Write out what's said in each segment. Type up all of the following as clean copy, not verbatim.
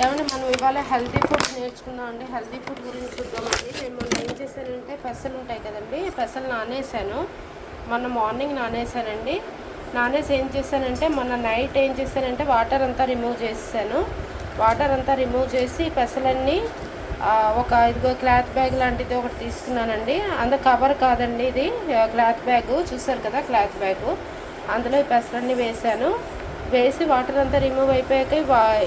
ఏమంటే మనం ఇవాళ హెల్తీ ఫుడ్ నేర్చుకుందాం అండి. హెల్తీ ఫుడ్ గురించి చూద్దామండి. నేను మొన్న ఏం చేశానంటే పెసలు ఉంటాయి కదండి, పెసలు నానేసాను. మొన్న మార్నింగ్ నానేసానండి. నానేసి ఏం చేశానంటే మొన్న నైట్ ఏం చేశానంటే వాటర్ అంతా రిమూవ్ చేసాను. వాటర్ అంతా రిమూవ్ చేసి పెసలన్నీ ఒక ఇదిగో క్లాత్ బ్యాగ్ లాంటిది ఒకటి తీసుకున్నానండి. అందులో కవర్ కాదండి, ఇది క్లాత్ బ్యాగు, చూసారు కదా క్లాత్ బ్యాగు. అందులో ఈ పెసలన్నీ వేసాను. వేసి వాటర్ అంతా రిమూవ్ అయిపోయాక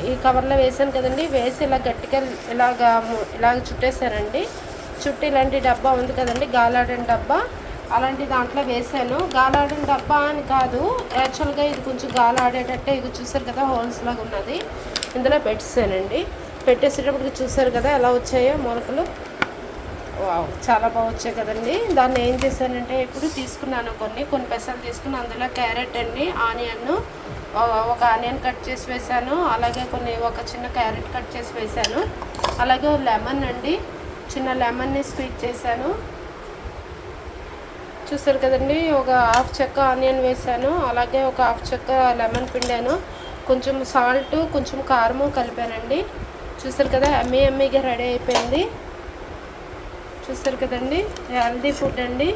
ఈ కవర్లో వేసాను కదండి, వేసి ఇలా గట్టిగా ఇలాగ చుట్టేసానండి. చుట్టి ఇలాంటి డబ్బా ఉంది కదండి, గాలాడిన డబ్బా, అలాంటి దాంట్లో వేసాను. గాలాడిన డబ్బా అని కాదు, యాక్చువల్గా ఇది కొంచెం గాలాడేటట్టే, ఇది చూసారు కదా హోల్స్ లాగా ఉన్నది, ఇందులో పెట్టేసానండి. పెట్టేసేటప్పటికి చూసారు కదా ఎలా వచ్చాయో మొలకలు. వావ్, చాలా బాగా వచ్చాయి కదండి. దాన్ని ఏం చేశానంటే ఇప్పుడు తీసుకున్నాను కొన్ని పెసలు తీసుకుని అందులో క్యారెట్ అండి, ఆనియన్, ఒక ఆనియన్ కట్ చేసి వేసాను. అలాగే ఒక చిన్న క్యారెట్ కట్ చేసి వేసాను. అలాగే లెమన్ అండి, చిన్న లెమన్ని స్క్వీజ్ చేశాను. చూసారు కదండి, ఒక హాఫ్ చెక్క ఆనియన్ వేసాను. అలాగే ఒక హాఫ్ చెక్క లెమన్ పిండాను. కొంచెం సాల్ట్, కొంచెం కారము కలిపానండి. చూసారు కదా, ఎమ్మీగా రెడీ అయిపోయింది. చూసారు కదండి, హెల్దీ ఫుడ్ అండి,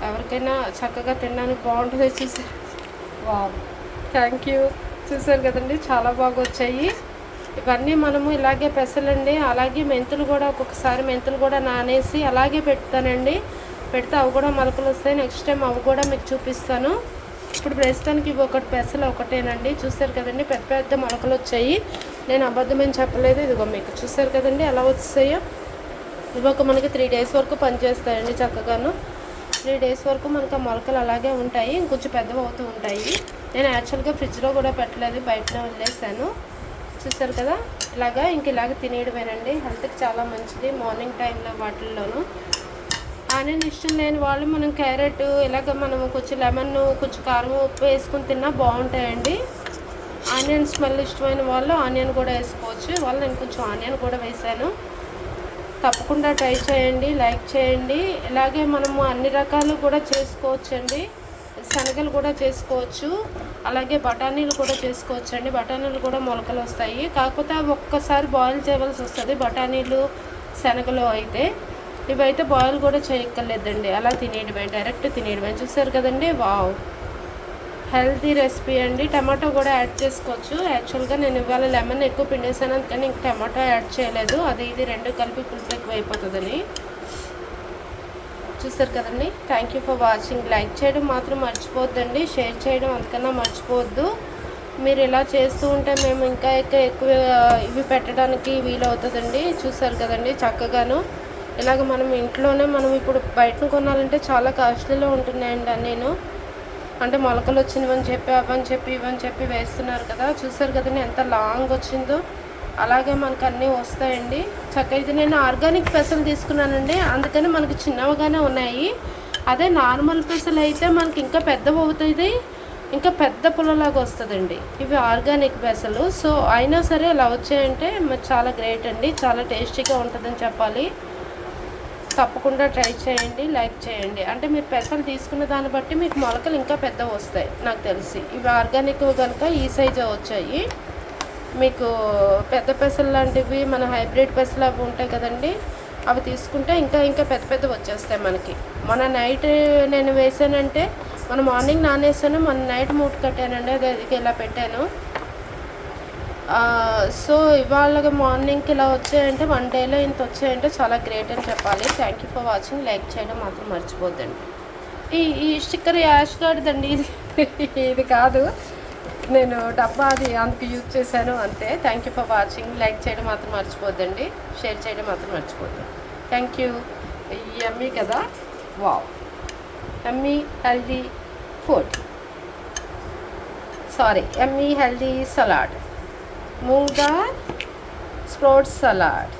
ఎవరికైనా చక్కగా తినడానికి బాగుంటుంది. చూసారు, వావ్, థ్యాంక్ యూ. చూసారు కదండి, చాలా బాగా వచ్చాయి. ఇవన్నీ మనము ఇలాగే పెసలండి. అలాగే మెంతులు కూడా, ఒక్కొక్కసారి మెంతులు కూడా నానేసి అలాగే పెడతానండి. పెడితే అవి కూడా మొలకలు వస్తాయి. నెక్స్ట్ టైం అవి కూడా మీకు చూపిస్తాను. ఇప్పుడు ప్రస్తుతానికి ఇవి ఒకటి పెసలు ఒకటేనండి. చూసారు కదండి, పెద్ద పెద్ద మొలకలు వచ్చాయి. నేను అబద్ధమేం చెప్పలేదు. ఇదిగో మీకు చూసారు కదండి ఎలా వస్తాయో. ఇవి మనకి 3 days వరకు పనిచేస్తాయండి చక్కగాను. 3 days వరకు మనకు ఆ మొలకలు అలాగే ఉంటాయి, ఇంకొంచెం పెద్దవి అవుతూ ఉంటాయి. నేను యాక్చువల్గా ఫ్రిడ్జ్లో కూడా పెట్టలేదు, బయటనే వదిలేసాను. చూసారు కదా, ఇలాగ తినేయడమేనండి. హెల్త్కి చాలా మంచిది మార్నింగ్ టైంలో వాటిల్లోనూ. ఆనియన్ ఇష్టం లేని వాళ్ళు మనం క్యారెట్, మనము కొంచెం లెమన్, కొంచెం కారం, ఉప్పు వేసుకుని తిన్నా బాగుంటాయండి. ఆనియన్ స్మెల్ ఇష్టమైన వాళ్ళు ఆనియన్ కూడా వేసుకోవచ్చు. ఇవాళ నేను కొంచెం ఆనియన్ కూడా వేసాను. తప్పకుండా ట్రై చేయండి, లైక్ చేయండి. ఇలాగే మనము అన్ని రకాలు కూడా చేసుకోవచ్చండి. శనగలు కూడా చేసుకోవచ్చు, అలాగే బఠానీలు కూడా చేసుకోవచ్చండి. బఠానీలు కూడా మొలకలు వస్తాయి, కాకపోతే అవి ఒక్కసారి బాయిల్ చేయవలసి వస్తుంది. బఠానీలు, శనగలు అయితే, ఇవైతే బాయిల్ కూడా చేయక్కర్లేదండి, అలా తినేయడమే, డైరెక్ట్ తినేయడమే. చూసారు కదండి, వావ్, హెల్తీ రెసిపీ అండి. టమాటో కూడా యాడ్ చేసుకోవచ్చు. యాక్చువల్గా నేను ఇవాళ లెమన్ ఎక్కువ పిండేసాను, అందుకని ఇంక టమాటో యాడ్ చేయలేదు. ఇది రెండు కలిపి పులుపు ఎక్కువ అయిపోతుందని. చూసారు కదండి, thank you for watching. Like చేయడం మాత్రం మర్చిపోవద్దండి, షేర్ చేయడం అంతకన్నా మర్చిపోవద్దు. మీరు ఇలా చేస్తూ ఉంటే మేము ఇంకా ఎక్కువ ఇవి పెట్టడానికి వీలవుతుందండి. చూసారు కదండి, చక్కగాను ఇలాగ మనం ఇంట్లోనే, మనం ఇప్పుడు బయటను కొనాలంటే చాలా కాస్ట్లీలో ఉంటున్నాయండి. నేను అంటే మొలకలు వచ్చినవని చెప్పి, అవని చెప్పి, ఇవని చెప్పి వేస్తున్నారు కదా. చూసారు కదండి ఎంత లాంగ్ వచ్చిందో. అలాగే మనకు అన్నీ వస్తాయండి చక్కగా. ఇది నేను ఆర్గానిక్ పెసలు తీసుకున్నానండి, అందుకని మనకి చిన్నవిగానే ఉన్నాయి. అదే నార్మల్ పెసలు అయితే మనకి ఇంకా పెద్దవి అవుతుంది, ఇంకా పెద్ద పుల్లలాగా వస్తుందండి. ఇవి ఆర్గానిక్ పెసలు. సో అయినా సరే అలా వచ్చాయంటే చాలా గ్రేట్ అండి, చాలా టేస్టీగా ఉంటుందని చెప్పాలి. తప్పకుండా ట్రై చేయండి, లైక్ చేయండి. అంటే మీరు పెసలు తీసుకున్న దాన్ని బట్టి మీకు మొలకలు ఇంకా పెద్దవి వస్తాయి నాకు తెలిసి. ఇవి ఆర్గానిక్ కనుక ఈ సైజే వచ్చాయి. మీకు పెద్ద పెసలు లాంటివి, మన హైబ్రిడ్ పెసలు అవి ఉంటాయి కదండి, అవి తీసుకుంటే ఇంకా పెద్ద వచ్చేస్తాయి మనకి. మన నైట్ నేను వేసానంటే, మన మార్నింగ్ నానేసాను, మన నైట్ మూట కట్టానండి, అది ఇలా పెట్టాను. సో ఇవాళ మార్నింగ్కి ఇలా వచ్చాయంటే, 1 dayలో ఇంత వచ్చాయంటే చాలా గ్రేట్ అని చెప్పాలి. Thank you for watching. Like చేయడం మాత్రం మర్చిపోద్దండి. ఈ స్టిక్కర్ యాష్ గార్డ్దండి, ఇది కాదు, నేను డబ్బా అది అందుకు యూజ్ చేశాను అంతే. Thank you for watching. Like చేయడం మాత్రం మర్చిపోద్దండి, షేర్ చేయడం మాత్రం మర్చిపోద్దు. Thank you. యమ్మీ కదా, wow, yummy healthy food, yummy healthy salad, moong dal sprouts salad.